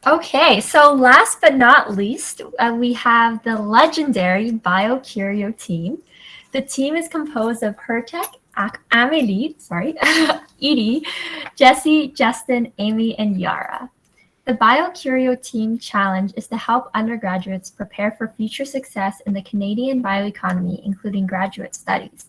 Okay, so last but not least, we have the legendary BioCurio team. The team is composed of Hertek, Amelie, Edie, Jesse, Justin, Amy, and Yara. The BioCurio Team challenge is to help undergraduates prepare for future success in the Canadian bioeconomy, including graduate studies.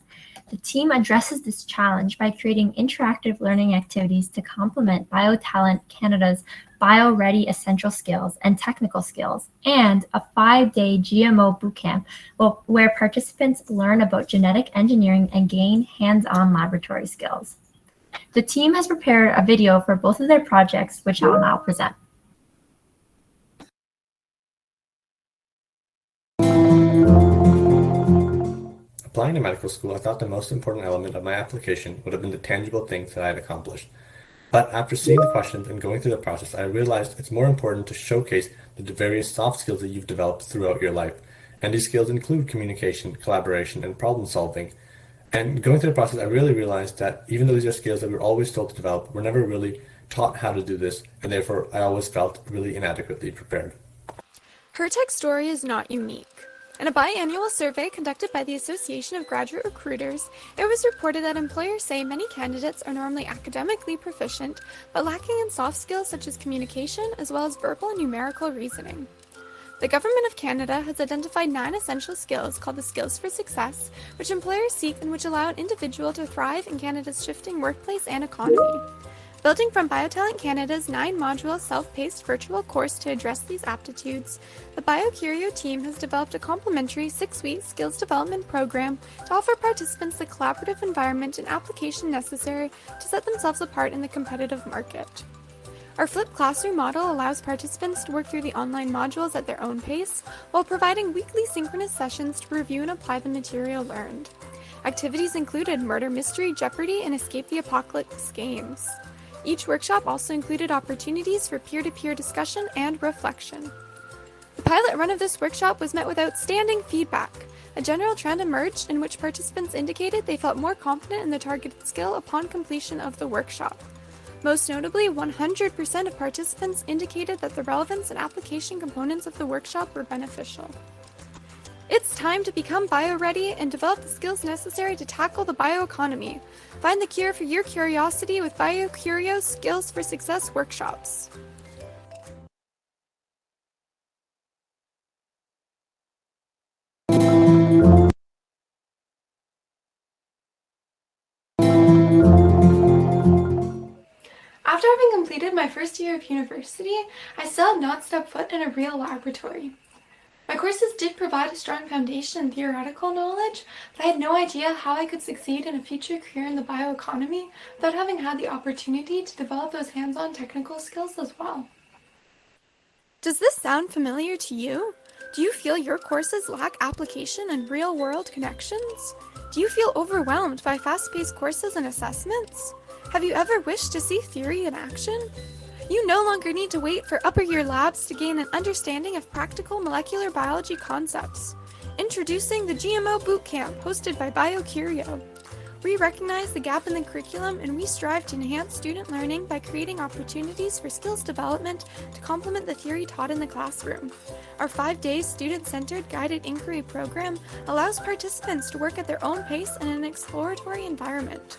The team addresses this challenge by creating interactive learning activities to complement BioTalent Canada's BioReady essential skills and technical skills, and a 5-day GMO Bootcamp where participants learn about genetic engineering and gain hands-on laboratory skills. The team has prepared a video for both of their projects, which I'll now present. Applying to medical school, I thought the most important element of my application would have been the tangible things that I had accomplished. But after seeing the questions and going through the process, I realized it's more important to showcase the various soft skills that you've developed throughout your life. And these skills include communication, collaboration, and problem solving. And going through the process, I really realized that even though these are skills that we're always told to develop, we're never really taught how to do this, and therefore I always felt really inadequately prepared. Her tech story is not unique. In a biannual survey conducted by the Association of Graduate Recruiters, it was reported that employers say many candidates are normally academically proficient, but lacking in soft skills such as communication, as well as verbal and numerical reasoning. The Government of Canada has identified 9 essential skills called the Skills for Success, which employers seek and which allow an individual to thrive in Canada's shifting workplace and economy. Building from BioTalent Canada's 9-module self-paced virtual course to address these aptitudes, the BioCurio team has developed a complimentary 6-week skills development program to offer participants the collaborative environment and application necessary to set themselves apart in the competitive market. Our flipped classroom model allows participants to work through the online modules at their own pace, while providing weekly synchronous sessions to review and apply the material learned. Activities included Murder Mystery, Jeopardy, and Escape the Apocalypse games. Each workshop also included opportunities for peer-to-peer discussion and reflection. The pilot run of this workshop was met with outstanding feedback. A general trend emerged in which participants indicated they felt more confident in the targeted skill upon completion of the workshop. Most notably, 100% of participants indicated that the relevance and application components of the workshop were beneficial. It's time to become BioReady and develop the skills necessary to tackle the bioeconomy. Find the cure for your curiosity with BioCurio Skills for Success workshops. After having completed my first year of university, I still have not stepped foot in a real laboratory. My courses did provide a strong foundation in theoretical knowledge, but I had no idea how I could succeed in a future career in the bioeconomy without having had the opportunity to develop those hands-on technical skills as well. Does this sound familiar to you? Do you feel your courses lack application and real-world connections? Do you feel overwhelmed by fast-paced courses and assessments? Have you ever wished to see theory in action? You no longer need to wait for upper year labs to gain an understanding of practical molecular biology concepts. Introducing the GMO Bootcamp, hosted by BioCurio. We recognize the gap in the curriculum and we strive to enhance student learning by creating opportunities for skills development to complement the theory taught in the classroom. Our 5-day student-centered guided inquiry program allows participants to work at their own pace in an exploratory environment.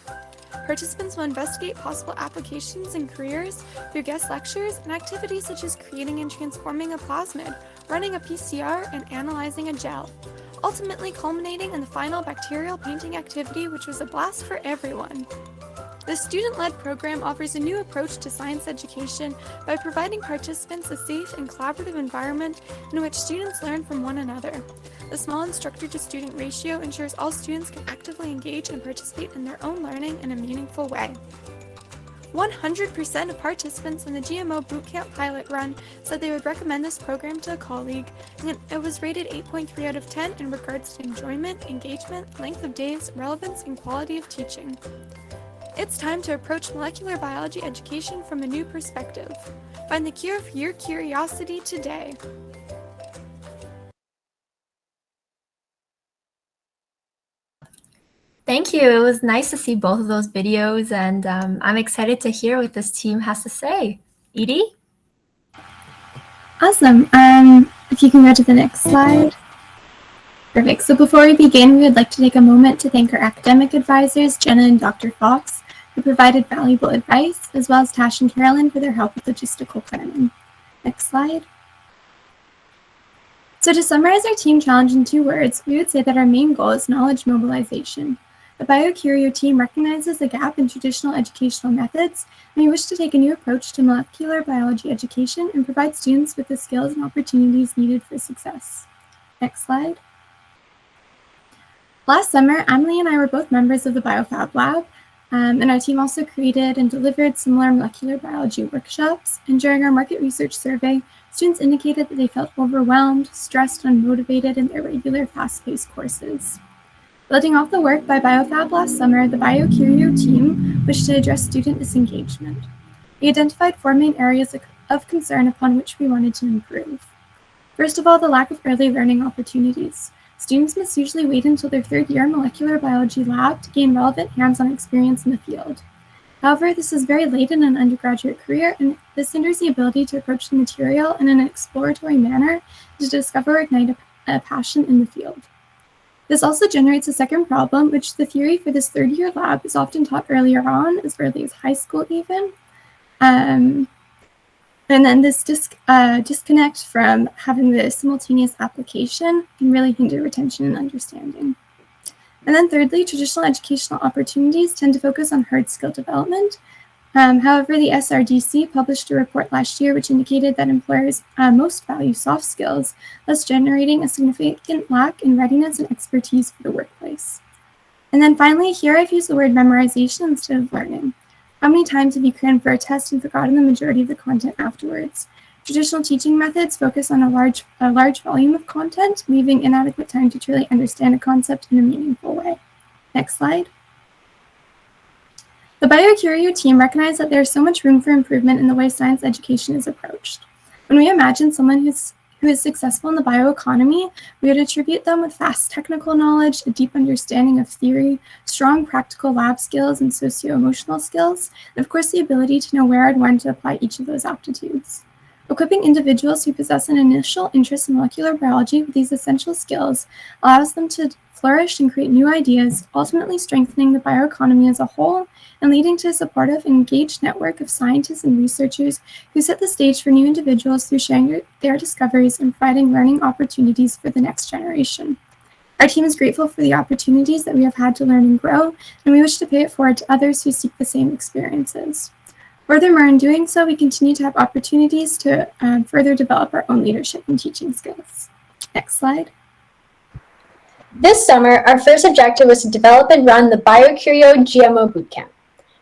Participants will investigate possible applications and careers through guest lectures and activities such as creating and transforming a plasmid, running a PCR, and analyzing a gel, ultimately culminating in the final bacterial painting activity, which was a blast for everyone. The student-led program offers a new approach to science education by providing participants a safe and collaborative environment in which students learn from one another. The small instructor-to-student ratio ensures all students can actively engage and participate in their own learning in a meaningful way. 100% of participants in the GMO Bootcamp pilot run said they would recommend this program to a colleague, and it was rated 8.3 out of 10 in regards to enjoyment, engagement, length of days, relevance, and quality of teaching. It's time to approach molecular biology education from a new perspective. Find the cure for your curiosity today. Thank you. It was nice to see both of those videos, and I'm excited to hear what this team has to say. Edie? Awesome. If you can go to the next slide. Perfect. So before we begin, we would like to take a moment to thank our academic advisors, Jenna and Dr. Fox, who provided valuable advice, as well as Tash and Carolyn for their help with logistical planning. Next slide. So to summarize our team challenge in 2 words, we would say that our main goal is knowledge mobilization. The BioCurio team recognizes a gap in traditional educational methods, and we wish to take a new approach to molecular biology education and provide students with the skills and opportunities needed for success. Next slide. Last summer, Emily and I were both members of the BioFab Lab, and our team also created and delivered similar molecular biology workshops. And during our market research survey, students indicated that they felt overwhelmed, stressed, and unmotivated in their regular fast-paced courses. Building off the work by BioFab last summer, the BioCurio team wished to address student disengagement. We identified 4 main areas of concern upon which we wanted to improve. First of all, the lack of early learning opportunities. Students must usually wait until their 3rd year molecular biology lab to gain relevant hands-on experience in the field. However, this is very late in an undergraduate career, and this hinders the ability to approach the material in an exploratory manner to discover or ignite a passion in the field. This also generates a second problem, which the theory for this 3rd year lab is often taught earlier on, as early as high school even. And then this disconnect from having the simultaneous application can really hinder retention and understanding. And then thirdly, traditional educational opportunities tend to focus on hard skill development. However, the SRDC published a report last year which indicated that employers most value soft skills, thus generating a significant lack in readiness and expertise for the workplace. And then finally, here I've used the word memorization instead of learning. How many times have you crammed for a test and forgotten the majority of the content afterwards? Traditional teaching methods focus on a large volume of content, leaving inadequate time to truly understand a concept in a meaningful way. Next slide. The BioCurio team recognized that there is so much room for improvement in the way science education is approached. When we imagine someone who is successful in the bioeconomy, we would attribute them with vast technical knowledge, a deep understanding of theory, strong practical lab skills and socio-emotional skills, and of course the ability to know where and when to apply each of those aptitudes. Equipping individuals who possess an initial interest in molecular biology with these essential skills allows them to flourish and create new ideas, ultimately strengthening the bioeconomy as a whole and leading to a supportive and engaged network of scientists and researchers who set the stage for new individuals through sharing their discoveries and providing learning opportunities for the next generation. Our team is grateful for the opportunities that we have had to learn and grow, and we wish to pay it forward to others who seek the same experiences. Furthermore, in doing so, we continue to have opportunities to further develop our own leadership and teaching skills. Next slide. This summer, our first objective was to develop and run the BioCurio GMO Bootcamp.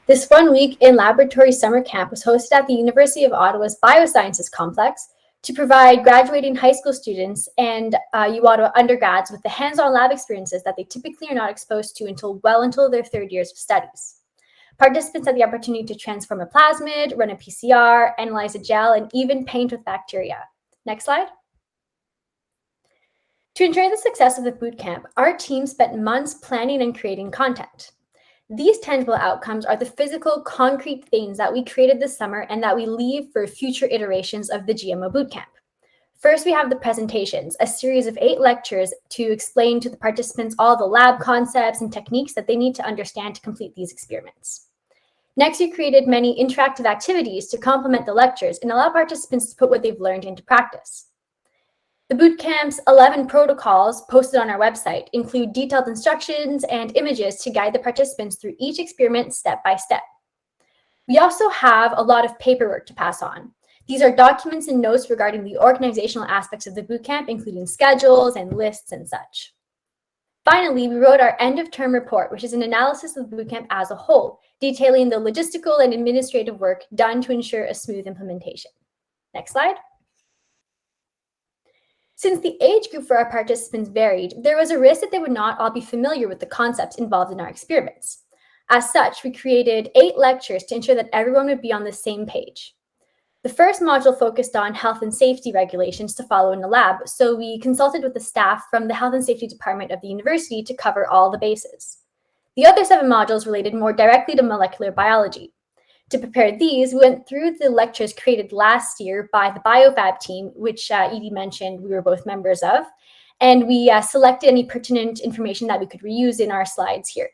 This 1-week in-laboratory summer camp was hosted at the University of Ottawa's Biosciences Complex to provide graduating high school students and UOttawa undergrads with the hands-on lab experiences that they typically are not exposed to until their 3rd years of studies. Participants had the opportunity to transform a plasmid, run a PCR, analyze a gel, and even paint with bacteria. Next slide. To ensure the success of the bootcamp, our team spent months planning and creating content. These tangible outcomes are the physical, concrete things that we created this summer and that we leave for future iterations of the GMO Bootcamp. First, we have the presentations, a series of 8 lectures to explain to the participants all the lab concepts and techniques that they need to understand to complete these experiments. Next, we created many interactive activities to complement the lectures and allow participants to put what they've learned into practice. The bootcamp's 11 protocols posted on our website include detailed instructions and images to guide the participants through each experiment step by step. We also have a lot of paperwork to pass on. These are documents and notes regarding the organizational aspects of the bootcamp, including schedules and lists and such. Finally, we wrote our end-of-term report, which is an analysis of the bootcamp as a whole, detailing the logistical and administrative work done to ensure a smooth implementation. Next slide. Since the age group for our participants varied, there was a risk that they would not all be familiar with the concepts involved in our experiments. As such, we created 8 lectures to ensure that everyone would be on the same page. The first module focused on health and safety regulations to follow in the lab, so we consulted with the staff from the Health and Safety Department of the university to cover all the bases. The other 7 modules related more directly to molecular biology. To prepare these, we went through the lectures created last year by the BioFab team, which Edie mentioned we were both members of, and we selected any pertinent information that we could reuse in our slides here.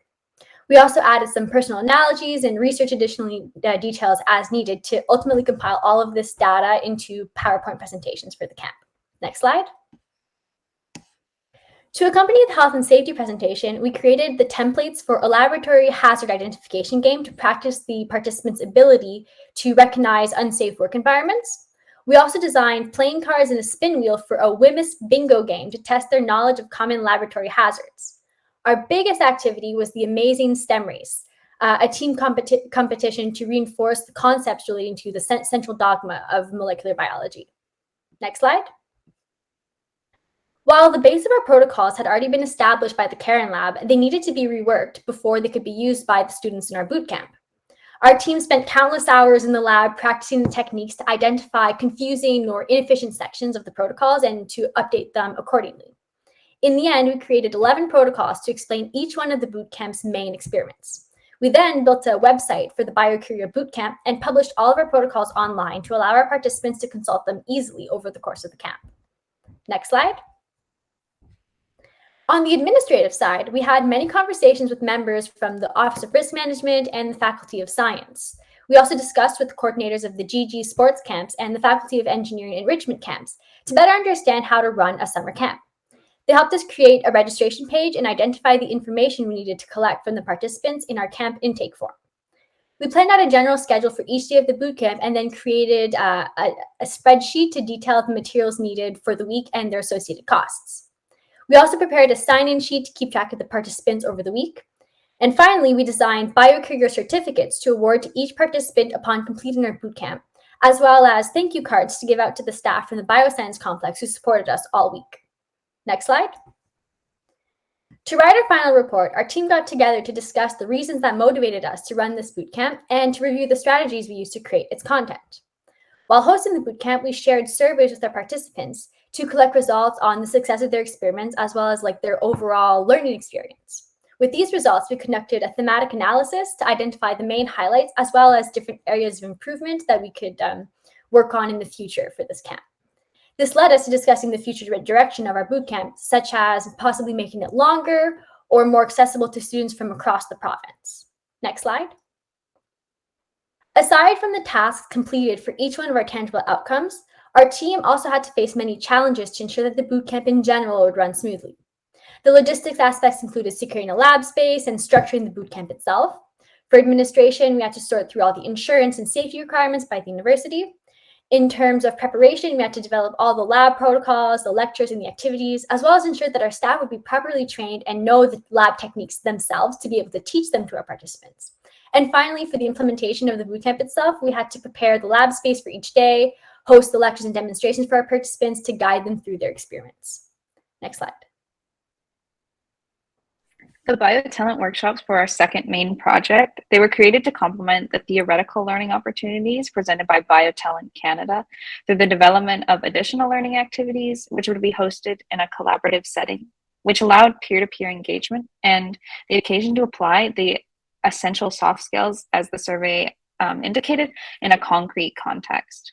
We also added some personal analogies and research additional details as needed to ultimately compile all of this data into PowerPoint presentations for the camp. Next slide. To accompany the health and safety presentation, we created the templates for a laboratory hazard identification game to practice the participants' ability to recognize unsafe work environments. We also designed playing cards and a spin wheel for a WHMIS bingo game to test their knowledge of common laboratory hazards. Our biggest activity was the Amazing STEM Race, a team competition to reinforce the concepts relating to the central dogma of molecular biology. Next slide. While the base of our protocols had already been established by the Karen Lab, they needed to be reworked before they could be used by the students in our bootcamp. Our team spent countless hours in the lab practicing the techniques to identify confusing or inefficient sections of the protocols and to update them accordingly. In the end, we created 11 protocols to explain each one of the bootcamp's main experiments. We then built a website for the BioCurio Bootcamp and published all of our protocols online to allow our participants to consult them easily over the course of the camp. Next slide. On the administrative side, we had many conversations with members from the Office of Risk Management and the Faculty of Science. We also discussed with the coordinators of the GG sports camps and the Faculty of Engineering enrichment camps to better understand how to run a summer camp. They helped us create a registration page and identify the information we needed to collect from the participants in our camp intake form. We planned out a general schedule for each day of the bootcamp and then created a spreadsheet to detail the materials needed for the week and their associated costs. We also prepared a sign-in sheet to keep track of the participants over the week. And finally, we designed BioCurio certificates to award to each participant upon completing our bootcamp, as well as thank you cards to give out to the staff from the Bioscience Complex who supported us all week. Next slide. To write our final report, our team got together to discuss the reasons that motivated us to run this bootcamp and to review the strategies we used to create its content. While hosting the bootcamp, we shared surveys with our participants to collect results on the success of their experiments, as well as their overall learning experience. With these results, we conducted a thematic analysis to identify the main highlights, as well as different areas of improvement that we could work on in the future for this camp. This led us to discussing the future direction of our bootcamp, such as possibly making it longer or more accessible to students from across the province. Next slide. Aside from the tasks completed for each one of our tangible outcomes, our team also had to face many challenges to ensure that the bootcamp in general would run smoothly. The logistics aspects included securing a lab space and structuring the bootcamp itself. For administration, we had to sort through all the insurance and safety requirements by the university. In terms of preparation, we had to develop all the lab protocols, the lectures, and the activities, as well as ensure that our staff would be properly trained and know the lab techniques themselves to be able to teach them to our participants. And finally, for the implementation of the bootcamp itself, we had to prepare the lab space for each day, host the lectures and demonstrations for our participants to guide them through their experiments. Next slide. The BioTalent workshops were our second main project. They were created to complement the theoretical learning opportunities presented by BioTalent Canada through the development of additional learning activities, which would be hosted in a collaborative setting, which allowed peer-to-peer engagement and the occasion to apply the essential soft skills, as the survey indicated, in a concrete context.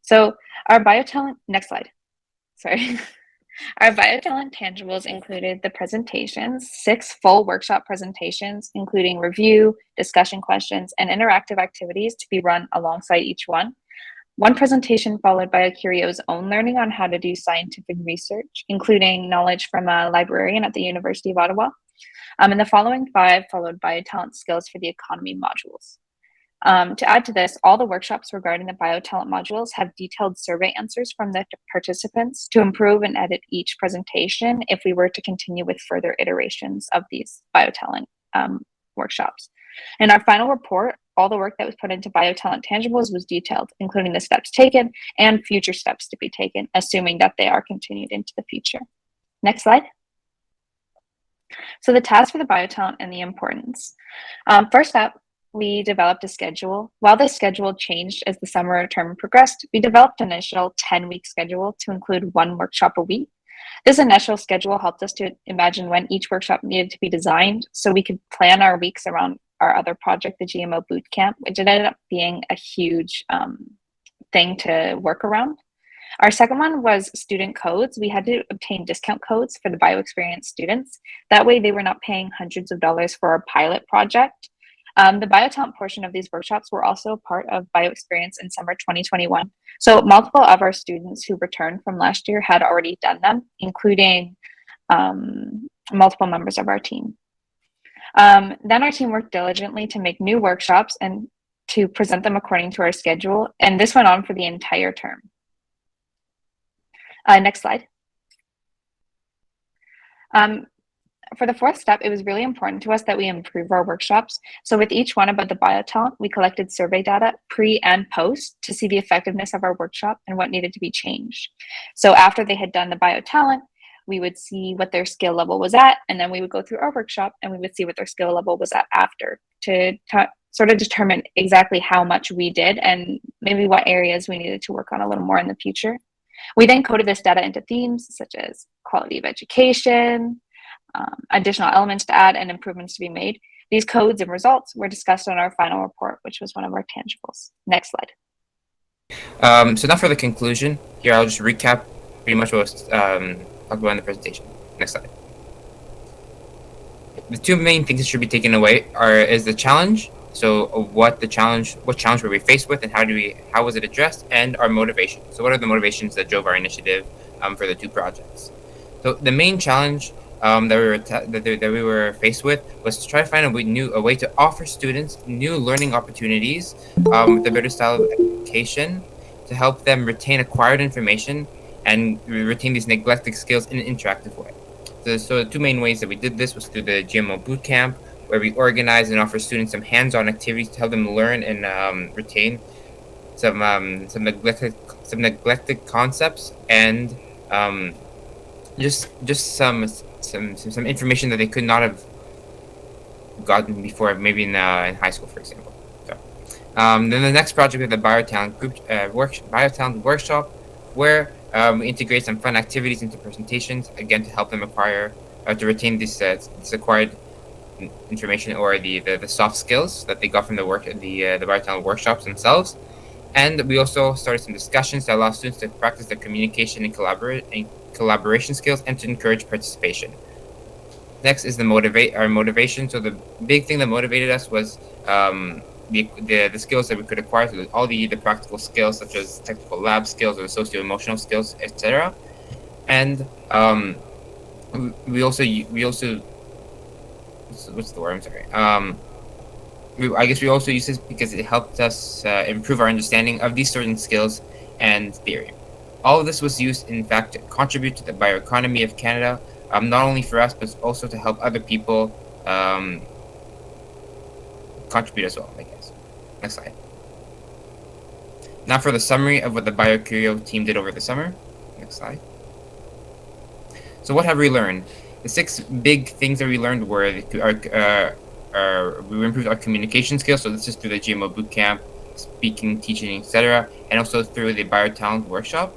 So our BioTalent, next slide, sorry. Our BioTalent tangibles included the presentations, 6 full workshop presentations, including review, discussion questions, and interactive activities to be run alongside each one. One presentation followed BioCurio's own learning on how to do scientific research, including knowledge from a librarian at the University of Ottawa. And the following 5 followed BioTalent skills for the economy modules. To add to this, all the workshops regarding the BioTalent modules have detailed survey answers from the participants to improve and edit each presentation if we were to continue with further iterations of these BioTalent workshops. In our final report, all the work that was put into BioTalent tangibles was detailed, including the steps taken and future steps to be taken, assuming that they are continued into the future. Next slide. So the task for the BioTalent and the importance. First up, we developed a schedule. While the schedule changed as the summer term progressed, we developed an initial 10-week schedule to include 1 workshop a week. This initial schedule helped us to imagine when each workshop needed to be designed so we could plan our weeks around our other project, the GMO Bootcamp, which ended up being a huge thing to work around. Our second one was student codes. We had to obtain discount codes for the BioExperience students. That way they were not paying hundreds of dollars for a pilot project. The BioTalent portion of these workshops were also a part of BioExperience in summer 2021. So multiple of our students who returned from last year had already done them, including multiple members of our team. Then our team worked diligently to make new workshops and to present them according to our schedule. And this went on for the entire term. Next slide. For the fourth step, it was really important to us that we improve our workshops. So with each one about the BioTalent, we collected survey data pre and post to see the effectiveness of our workshop and what needed to be changed. So after they had done the BioTalent, we would see what their skill level was at, and then we would go through our workshop and we would see what their skill level was at after to sort of determine exactly how much we did and maybe what areas we needed to work on a little more in the future. We then coded this data into themes such as quality of education, additional elements to add, and improvements to be made. These codes and results were discussed on our final report, which was one of our tangibles. Next slide. So now for the conclusion, here I'll just recap pretty much what was talked about in the presentation. Next slide. The two main things that should be taken away is the challenge. So what challenge were we faced with, and how was it addressed, and our motivation. So what are the motivations that drove our initiative for the two projects? So the main challenge that we were faced with was to try to find a way to offer students new learning opportunities with a better style of education to help them retain acquired information and retain these neglected skills in an interactive way. So the two main ways that we did this was through the GMO Bootcamp, where we organize and offer students some hands-on activities to help them learn and retain some neglected concepts and just some information that they could not have gotten before, maybe in high school, for example. So, then the next project is the BioTalent workshop, where we integrate some fun activities into presentations, again to help them to retain this acquired information or the soft skills that they got from the BioTalent workshops themselves. And we also started some discussions to allow students to practice their communication and collaboration skills and to encourage participation. Next is our motivation. So the big thing that motivated us was the skills that we could acquire, so all the practical skills such as technical lab skills or socio-emotional skills, etc. And we also what's the word? I'm sorry. I guess we also use this because it helped us improve our understanding of these certain skills and theory. All of this was used, in fact, to contribute to the bioeconomy of Canada, not only for us, but also to help other people contribute as well, I guess. Next slide. Now for the summary of what the BioCurio team did over the summer. Next slide. So what have we learned? The 6 big things that we learned were we improved our communication skills. So this is through the GMO Bootcamp, speaking, teaching, etc., and also through the BioTalent workshop.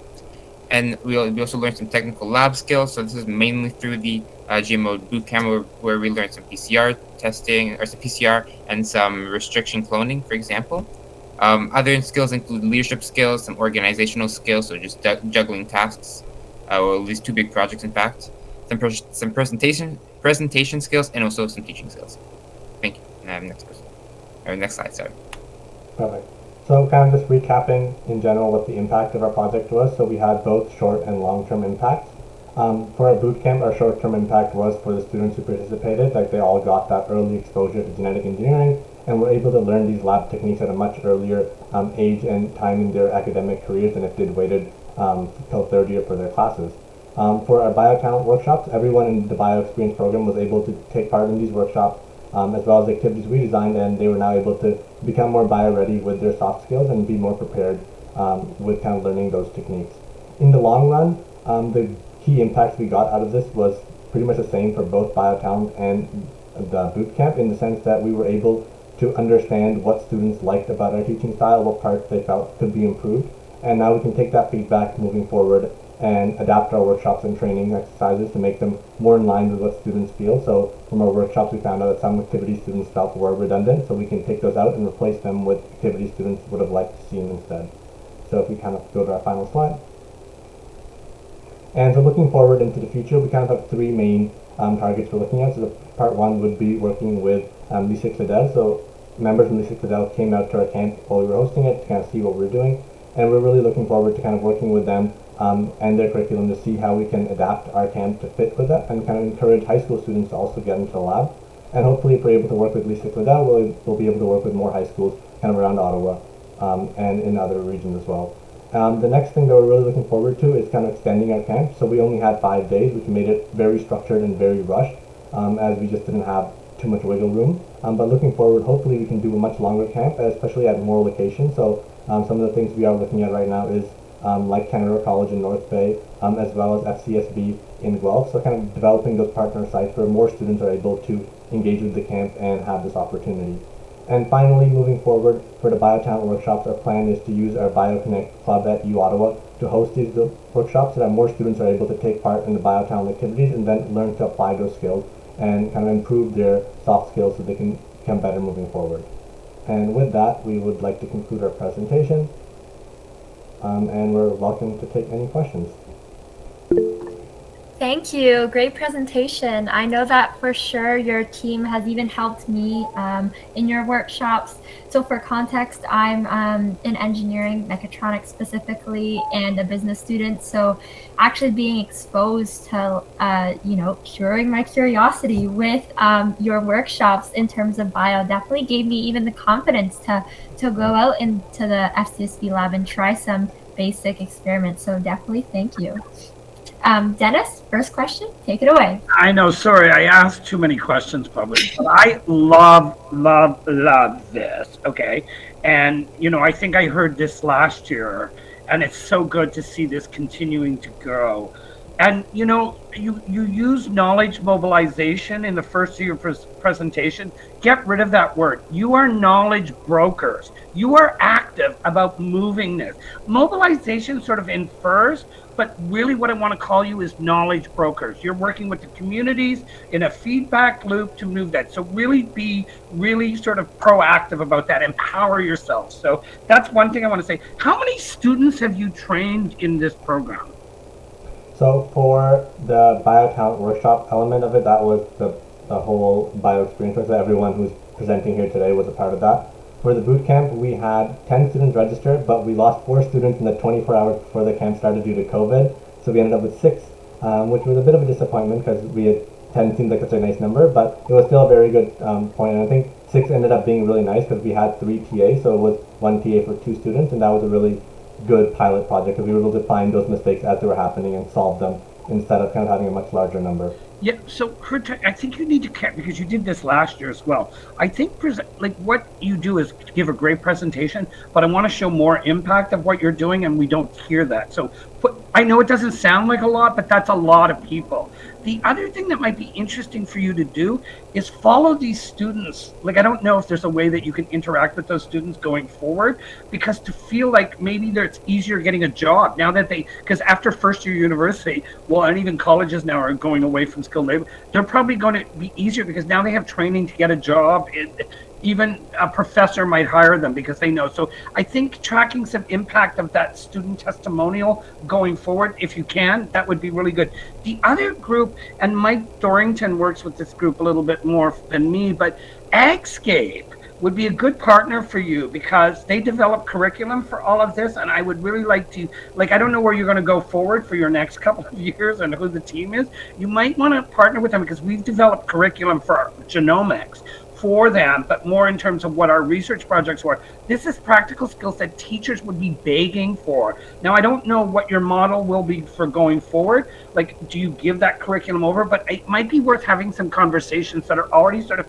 And we also learned some technical lab skills. So this is mainly through the GMO Bootcamp, where we learned some PCR testing, or some PCR and some restriction cloning, for example. Other skills include leadership skills, some organizational skills, so just juggling tasks, or at least 2 big projects, in fact. Some presentation skills, and also some teaching skills. Thank you. Next slide, sorry. Perfect. So kind of just recapping in general what the impact of our project was. So we had both short and long-term impacts. For our bootcamp, our short-term impact was for the students who participated, like they all got that early exposure to genetic engineering and were able to learn these lab techniques at a much earlier age and time in their academic careers than if they'd waited till third year for their classes. For our BioTalent workshops, everyone in the BioExperience program was able to take part in these workshops, as well as the activities we designed, and they were now able to become more bio-ready with their soft skills and be more prepared with kind of learning those techniques. In the long run, the key impacts we got out of this was pretty much the same for both BioTalent and the bootcamp, in the sense that we were able to understand what students liked about our teaching style, what parts they felt could be improved, and now we can take that feedback moving forward and adapt our workshops and training exercises to make them more in line with what students feel. So from our workshops, we found out that some activities students felt were redundant, so we can take those out and replace them with activities students would have liked to see instead. So if we kind of go to our final slide. And so looking forward into the future, we kind of have three main targets we're looking at. So the part one would be working with Lycée Cladel. So members from Lycée Cladel came out to our camp while we were hosting it to kind of see what we were doing. And we're really looking forward to kind of working with them and their curriculum to see how we can adapt our camp to fit with that and kind of encourage high school students to also get into the lab. And hopefully if we're able to work with Lycée Cladel, we'll be able to work with more high schools kind of around Ottawa and in other regions as well. The next thing that we're really looking forward to is kind of extending our camp. So we only had 5 days, which made it very structured and very rushed, as we just didn't have too much wiggle room. But looking forward, hopefully we can do a much longer camp, especially at more locations. So some of the things we are looking at right now is like Canada College in North Bay, as well as FCSB in Guelph. So kind of developing those partner sites where more students are able to engage with the camp and have this opportunity. And finally, moving forward for the BioTalent workshops, our plan is to use our BioConnect Club at U Ottawa to host these workshops so that more students are able to take part in the BioTalent activities and then learn to apply those skills and kind of improve their soft skills so they can become better moving forward. And with that, we would like to conclude our presentation, and we're welcome to take any questions. Thank you. Great presentation. I know that for sure your team has even helped me in your workshops. So for context, I'm in engineering, mechatronics specifically, and a business student. So actually being exposed to, curing my curiosity with your workshops in terms of bio definitely gave me even the confidence to go out into the FCSB lab and try some basic experiments. So definitely thank you. Dennis, first question, take it away. I know, sorry, I asked too many questions probably, but I love this, okay? And, I think I heard this last year, and it's so good to see this continuing to grow. And, you use knowledge mobilization in the first of your presentation. Get rid of that word. You are knowledge brokers. You are active about moving this. Mobilization sort of infers, but really what I want to call you is knowledge brokers. You're working with the communities in a feedback loop to move that. So be really sort of proactive about that. Empower yourself. So that's one thing I want to say. How many students have you trained in this program? So for the BioTalent workshop element of it, that was the whole BioExperience. So everyone who's presenting here today was a part of that. For the boot camp, we had 10 students registered, but we lost 4 students in the 24 hours before the camp started due to COVID. So we ended up with 6, which was a bit of a disappointment because we had 10 seemed like such a nice number, but it was still a very good point. And I think 6 ended up being really nice because we had 3 TAs, so it was 1 TA for 2 students, and that was a really good pilot project because we were able to find those mistakes as they were happening and solve them instead of kind of having a much larger number. Yeah, so I think you need to, because you did this last year as well. I think what you do is give a great presentation, but I want to show more impact of what you're doing, and we don't hear that. So I know it doesn't sound like a lot, but that's a lot of people. The other thing that might be interesting for you to do is follow these students. Like, I don't know if there's a way that you can interact with those students going forward, because to feel like maybe it's easier getting a job now that because after first year university, well, and even colleges now are going away from skilled labor, they're probably going to be easier because now they have training to get a job. Even a professor might hire them because they know. So I think tracking some impact of that student testimonial going forward, if you can, that would be really good. The other group, and Mike Dorrington works with this group a little bit more than me, but Agscape would be a good partner for you because they develop curriculum for all of this, and I would really like to, I don't know where you're going to go forward for your next couple of years and who the team is. You might want to partner with them because we've developed curriculum for genomics for them, but more in terms of what our research projects were. This is practical skills that teachers would be begging for. Now, I don't know what your model will be for going forward. Do you give that curriculum over? But it might be worth having some conversations that are already sort of,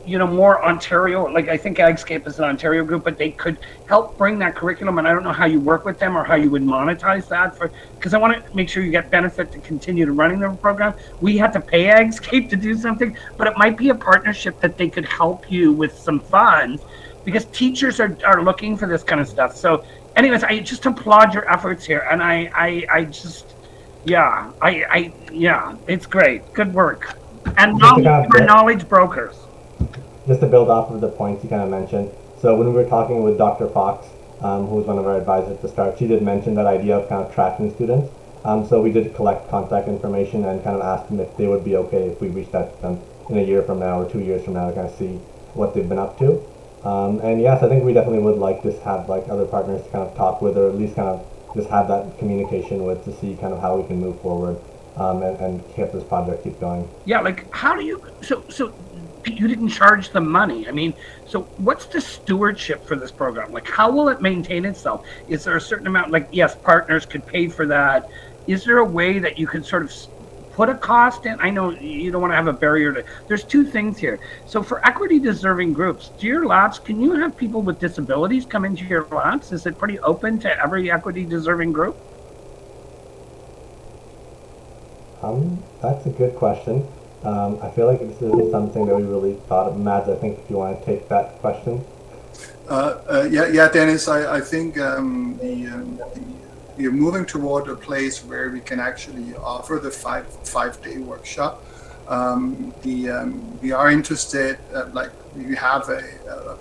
more Ontario. I think Agscape is an Ontario group, but they could help bring that curriculum. And I don't know how you work with them or how you would monetize that because I want to make sure you get benefit to continue to running the program. We had to pay Agscape to do something, but it might be a partnership that they could help you with some funds because teachers are looking for this kind of stuff. So anyways, I just applaud your efforts here. And I just Yeah, yeah, it's great. Good work. And Just to kind of for build, knowledge brokers. just to build off of the points you kind of mentioned. So when we were talking with Dr. Fox, who was one of our advisors at the start, she did mention that idea of kind of tracking students. So we did collect contact information and kind of asked them if they would be okay if we reached out to them in a year from now or 2 years from now to kind of see what they've been up to. And yes, I think we definitely would like to have like other partners to kind of talk with, or at least kind of just have that communication with, to see kind of how we can move forward, and keep this project keep going. Yeah, like how do you? So you didn't charge them money. I mean, so what's the stewardship for this program? Like, how will it maintain itself? Is there a certain amount? Like, yes, partners could pay for that. Is there a way that you can sort of put a cost in? I know you don't want to have a barrier to. There's two things here. So for equity deserving groups, do your labs, can you have people with disabilities come into your labs? Is it pretty open to every equity deserving group? That's a good question. I feel like this isn't something that we really thought of. Mads, I think if you want to take that question. Yeah, Dennis, I think you're moving toward a place where we can actually offer the five-day workshop. We are interested, like we have a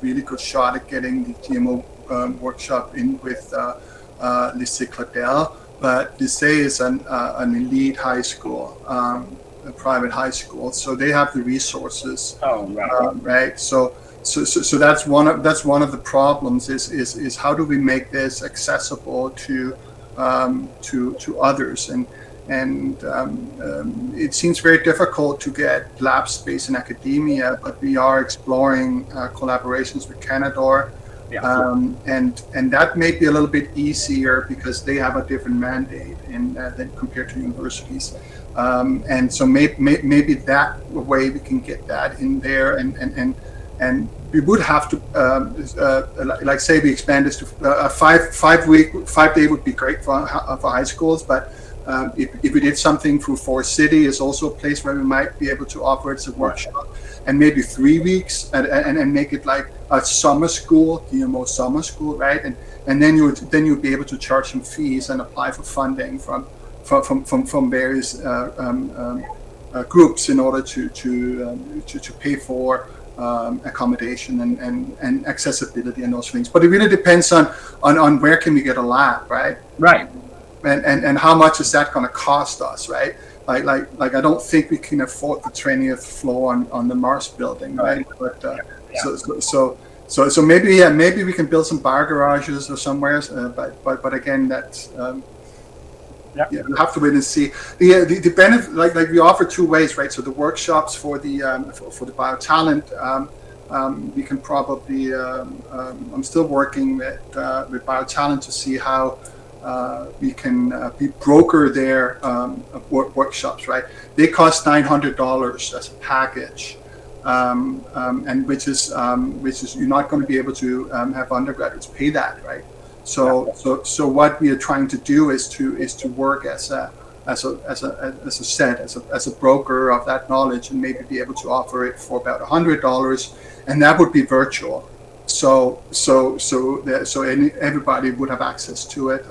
really good shot at getting the GMO workshop in with Lycée Claudel, but Lycée is an elite high school, a private high school, so they have the resources. Oh, right. Right. So that's one of the problems is how do we make this accessible to others, and it seems very difficult to get lab space in academia, but we are exploring collaborations with Canador. Yeah. And that may be a little bit easier because they have a different mandate than compared to universities. And so maybe that way we can get that in there, and we would have to like say we expand this to a 5 day would be great for high schools, but if we did something for Forest City is also a place where we might be able to offer it as a workshop, and maybe 3 weeks and make it like a summer school, GMO summer school, right? And then you'd be able to charge some fees and apply for funding from various groups in order to pay for accommodation and accessibility and those things. But it really depends on where can we get a lab, right? Right. And how much is that going to cost us, right? Like I don't think we can afford the 20th floor on the Mars building, right? But so maybe we can build some bar garages or somewhere, but again, that's yeah, we'll have to wait and see. The benefit, like we offer two ways, right? So the workshops for the BioTalent, we can probably. I'm still working with BioTalent to see how we can broker their workshops, right? They cost $900 as a package, and which is you're not going to be able to have undergraduates pay that, right? So what we are trying to do is to work as a broker of that knowledge, and maybe be able to offer it for about $100, and that would be virtual. So everybody would have access to it,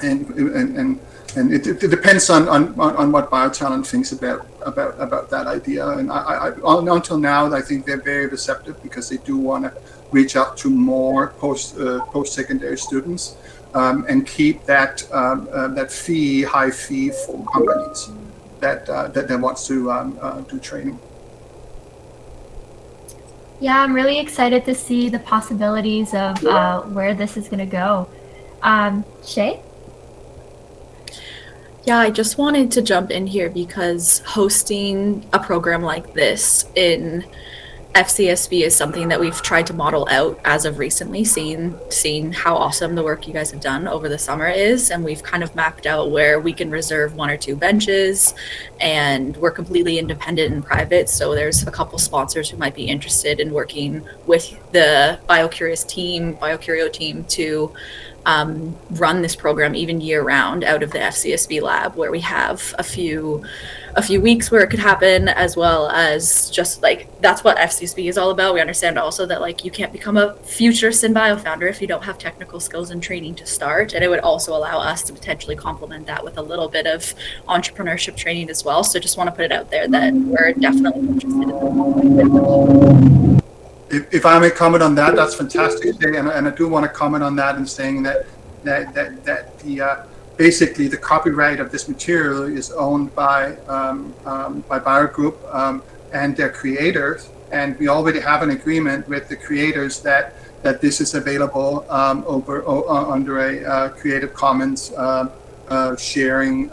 and it depends on what BioTalent thinks about that idea. And I until now, I think they're very receptive because they do want to reach out to more post-secondary students, and keep that high fee for companies that wants to do training. Yeah, I'm really excited to see the possibilities of where this is going to go. Shay? Yeah, I just wanted to jump in here because hosting a program like this in FCSB is something that we've tried to model out as of recently, seeing how awesome the work you guys have done over the summer is, and we've kind of mapped out where we can reserve 1 or 2 benches, and we're completely independent and private, so there's a couple sponsors who might be interested in working with the BioCurio team to run this program even year round out of the FCSB lab, where we have a few weeks where it could happen, as well as just like, that's what FCSB is all about. We understand also that like you can't become a future SynBio founder if you don't have technical skills and training to start, and it would also allow us to potentially complement that with a little bit of entrepreneurship training as well. So just want to put it out there that we're definitely interested in If I may comment on that, that's fantastic, Jay, and I do want to comment on that in saying that the basically the copyright of this material is owned by Bio Group and their creators, and we already have an agreement with the creators that this is available under a Creative Commons sharing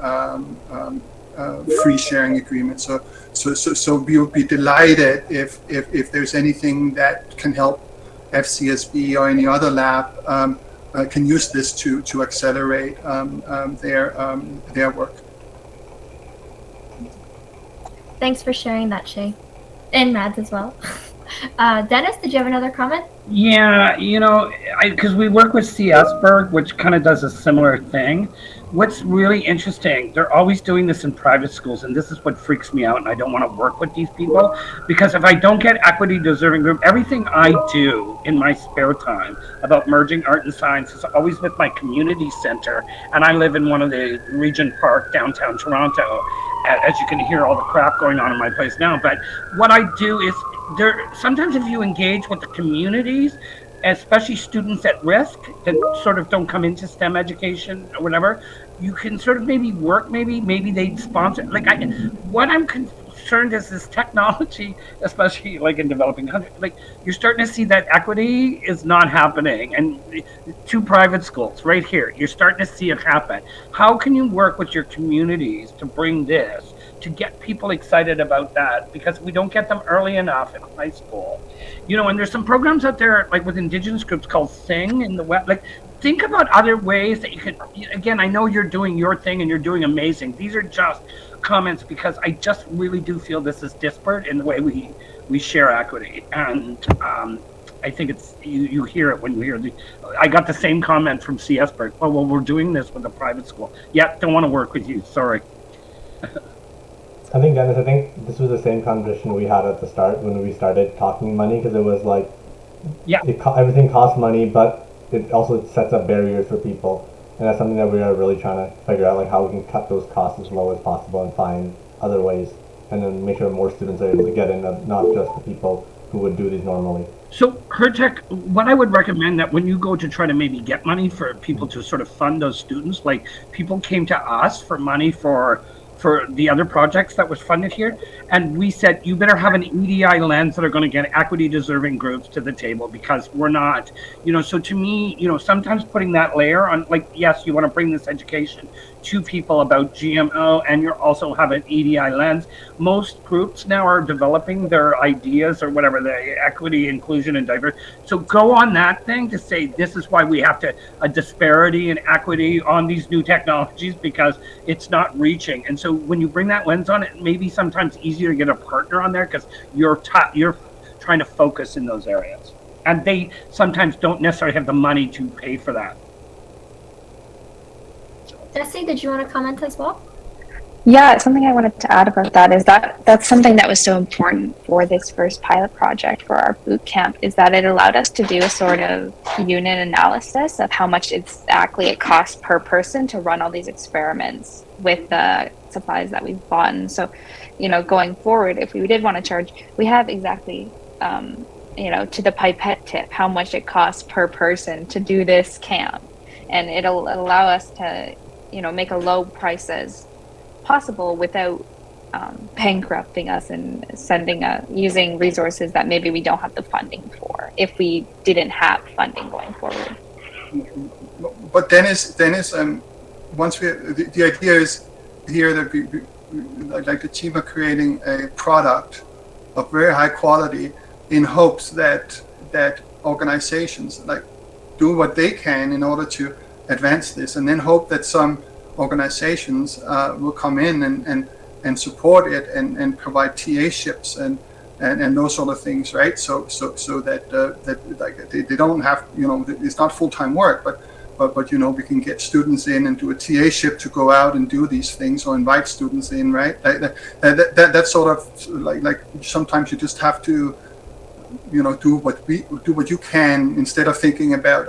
free sharing agreement. So we would be delighted if there's anything that can help FCSB or any other lab can use this to accelerate their work. Thanks for sharing that, Shay. And Mads as well. Dennis, did you have another comment? Yeah, because we work with CSberg, which kind of does a similar thing. What's really interesting, they're always doing this in private schools, and this is what freaks me out, and I don't want to work with these people, because if I don't get equity deserving group, everything I do in my spare time about merging art and science is always with my community center, and I live in one of the Regent Park, downtown Toronto, as you can hear all the crap going on in my place now. But what I do is, sometimes if you engage with the communities, especially students at risk that sort of don't come into STEM education or whatever, you can sort of maybe work, maybe they'd sponsor. What I'm concerned is this technology, especially like in developing countries, like you're starting to see that equity is not happening. And 2 private schools right here, you're starting to see it happen. How can you work with your communities to bring this, to get people excited about that? Because we don't get them early enough in high school. And there's some programs out there like with Indigenous groups called Sing in the West. Like, think about other ways that you can, again, I know you're doing your thing and you're doing amazing. These are just comments because I just really do feel this is disparate in the way we share equity. And I think it's, you hear it when you hear I got the same comment from CSberg. Oh, well, we're doing this with a private school. Yeah, don't want to work with you. Sorry. I think, Dennis, this was the same conversation we had at the start when we started talking money, because it was like, yeah, everything costs money, but it also sets up barriers for people. And that's something that we are really trying to figure out, like how we can cut those costs as low as possible and find other ways, and then make sure more students are able to get in, not just the people who would do these normally. So, Hertech, what I would recommend that when you go to try to maybe get money for people to sort of fund those students, like people came to us for money for the other projects that was funded here, and we said you better have an EDI lens that are going to get equity deserving groups to the table, because we're not, so to me, sometimes putting that layer on, like, yes, you want to bring this education to people about GMO, and you also have an EDI lens. Most groups now are developing their ideas or whatever, the equity, inclusion, and diversity. So go on that thing to say this is why we have a disparity in equity on these new technologies, because it's not reaching. And so when you bring that lens on, it may be sometimes easier to get a partner on there because you're trying to focus in those areas, and they sometimes don't necessarily have the money to pay for that. Jesse, did you want to comment as well? Yeah, something I wanted to add about that is that's something that was so important for this first pilot project for our boot camp, is that it allowed us to do a sort of unit analysis of how much exactly it costs per person to run all these experiments with the supplies that we've bought. And so, going forward, if we did want to charge, we have exactly, to the pipette tip, how much it costs per person to do this camp. And it'll allow us to, make a low price as possible without bankrupting us and using resources that maybe we don't have the funding for, if we didn't have funding going forward. But Dennis, once the idea is here that we like the team are creating a product of very high quality in hopes that organizations like do what they can in order to advance this, and then hope that some organizations will come in and support it and provide TA ships and those sort of things, right? So that like they don't have, it's not full-time work, but you know, we can get students in and do a TA-ship to go out and do these things, or invite students in, right? That sort of like sometimes you just have to, you know, do what you can, instead of thinking about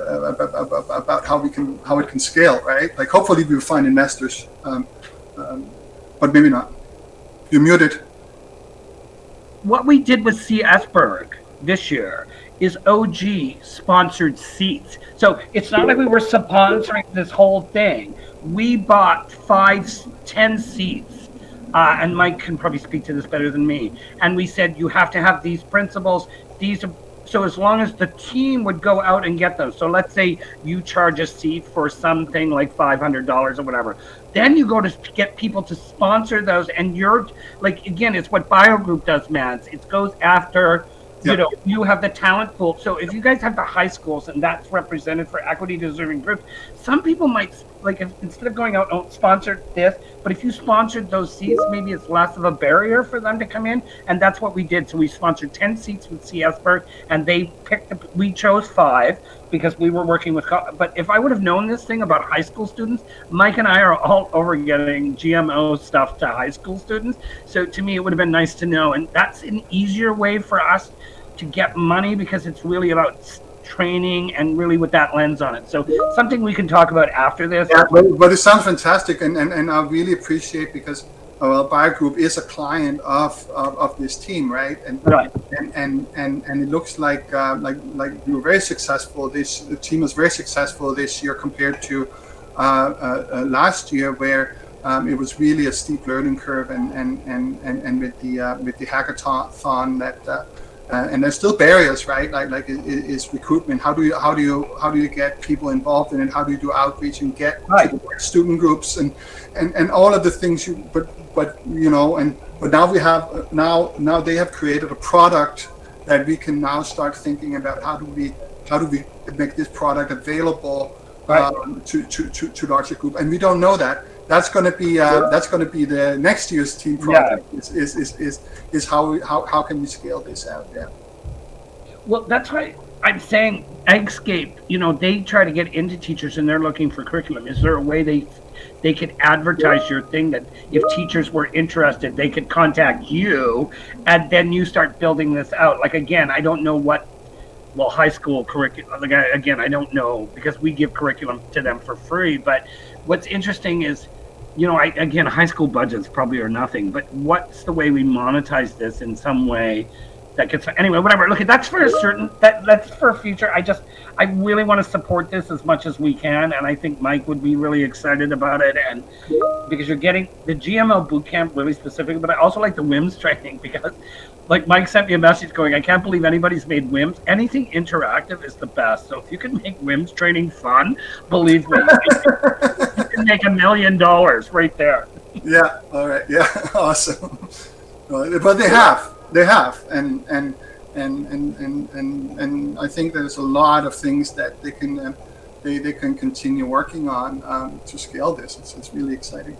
how it can scale, right? Like hopefully we'll find investors, but maybe not. You're muted. What we did with CSberg this year is OG sponsored seats. So it's not like we were sponsoring this whole thing. We bought 10 seats, and Mike can probably speak to this better than me. And we said, you have to have these principles. So as long as the team would go out and get those. So let's say you charge a seat for something like $500 or whatever. Then you go to get people to sponsor those, and you're like, again, it's what Bio Group does, Mads. It goes after, you know, you have the talent pool. So if you guys have the high schools and that's represented for equity deserving groups, some people might, like, instead of going out, oh, sponsor this, but if you sponsored those seats, maybe it's less of a barrier for them to come in. And that's what we did. So we sponsored 10 seats with CSberg, and they we chose 5 because we were working with, but if I would have known this thing about high school students, Mike and I are all over getting GMO stuff to high school students. So to me, it would have been nice to know. And that's an easier way for us to get money, because it's really about training and really with that lens on it. So something we can talk about after this. Yeah, but it sounds fantastic, and I really appreciate, because Bio Group is a client of this team, right? And right. And it looks like you were very successful. The team was very successful this year compared to last year, where it was really a steep learning curve, and with the hackathon that. And there's still barriers, right? Like is recruitment. How do you get people involved in it? How do you do outreach and get to the student groups and all of the things but you know, but now we have now they have created a product that we can now start thinking about how do we make this product available to larger group, and we don't know that. That's going to be the next year's team project. Yeah. Is how can we scale this out? Yeah. Well, that's why I'm saying Eggscape. You know, they try to get into teachers, and they're looking for curriculum. Is there a way they could advertise your thing, that if teachers were interested, they could contact you, and then you start building this out? Like, again, I don't know what. Well, high school curriculum. Like, again, I don't know, because we give curriculum to them for free. But what's interesting is, you know, again, high school budgets probably are nothing, but what's the way we monetize this in some way that gets, anyway, whatever. Look, that's for a certain, that's for a future. I really want to support this as much as we can, and I think Mike would be really excited about it, and because you're getting the GMO Bootcamp really specific, but I also like the WIMS training, because like Mike sent me a message going, I can't believe anybody's made WIMS. Anything interactive is the best. So if you can make WIMS training fun, believe me, you can make $1 million right there. Yeah. All right. Yeah. Awesome. But they have, and I think there's a lot of things that they can continue working on to scale this. It's really exciting.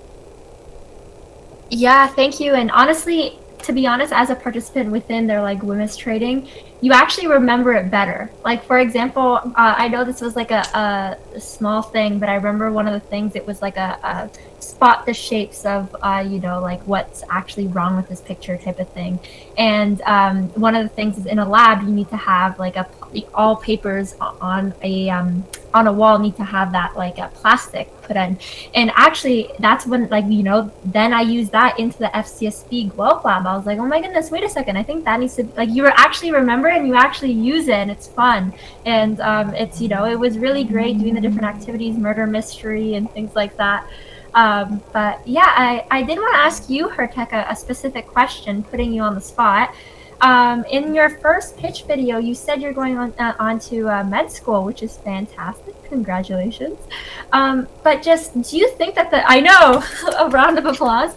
Yeah, thank you. And honestly, to be honest, as a participant within their like women's trading, you actually remember it better. Like, for example, I know this was like a small thing, but I remember one of the things, it was like a spot the shapes of, you know, like what's actually wrong with this picture type of thing. And one of the things is, in a lab, you need to have like all papers on a wall need to have that like a plastic put in. And actually, that's when, like, you know, then I used that into the FCSB Guelph lab. I was like, oh my goodness, wait a second, I think that needs to be, like, you actually remember it and you actually use it, and it's fun. And it's, you know, it was really great doing the different activities, murder mystery and things like that. But yeah, I did want to ask you, Hertek, a specific question, putting you on the spot. In your first pitch video, you said you're going on to med school, which is fantastic. Congratulations. But just, do you think that I know, a round of applause.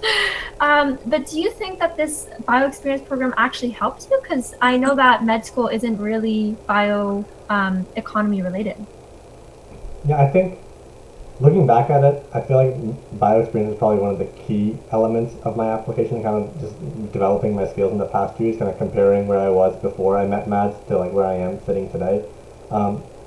But do you think that this BioExperience program actually helped you? Because I know that med school isn't really bioeconomy related. Yeah, I think looking back at it, I feel like BioExperience is probably one of the key elements of my application, kind of just developing my skills in the past 2 years, kind of comparing where I was before I met Mads to like where I am sitting today.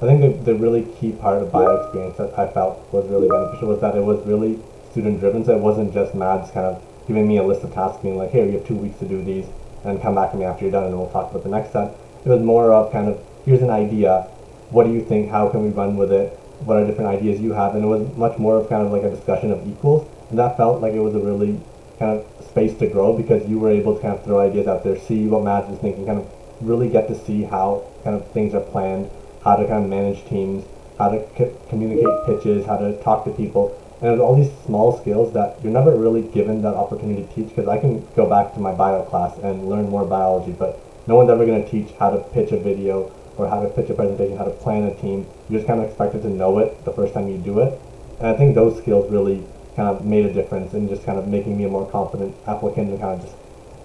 I think the really key part of BioExperience that I felt was really beneficial was that it was really student driven. So it wasn't just Mads kind of giving me a list of tasks, being like, here, you have 2 weeks to do these, and come back to me after you're done and we'll talk about the next step. It was more of kind of, here's an idea, what do you think, how can we run with it, what are different ideas you have, and it was much more of kind of like a discussion of equals, and that felt like it was a really kind of space to grow because you were able to kind of throw ideas out there, see what Mads was thinking, kind of really get to see how kind of things are planned, how to kind of manage teams, how to communicate pitches, how to talk to people, and it was all these small skills that you're never really given that opportunity to teach, because I can go back to my bio class and learn more biology, but no one's ever going to teach how to pitch a video or how to pitch a presentation, how to plan a team. You're just kind of expected to know it the first time you do it. And I think those skills really kind of made a difference in just kind of making me a more confident applicant and kind of just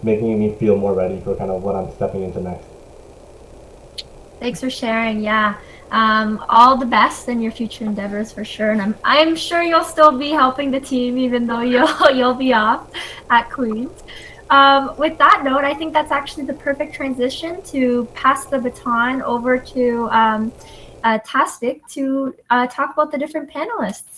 making me feel more ready for kind of what I'm stepping into next. Thanks for sharing. Yeah. All the best in your future endeavors for sure, and I'm sure you'll still be helping the team even though you'll be off at Queen's. With that note, I think that's actually the perfect transition to pass the baton over to Tasvik to talk about the different panelists.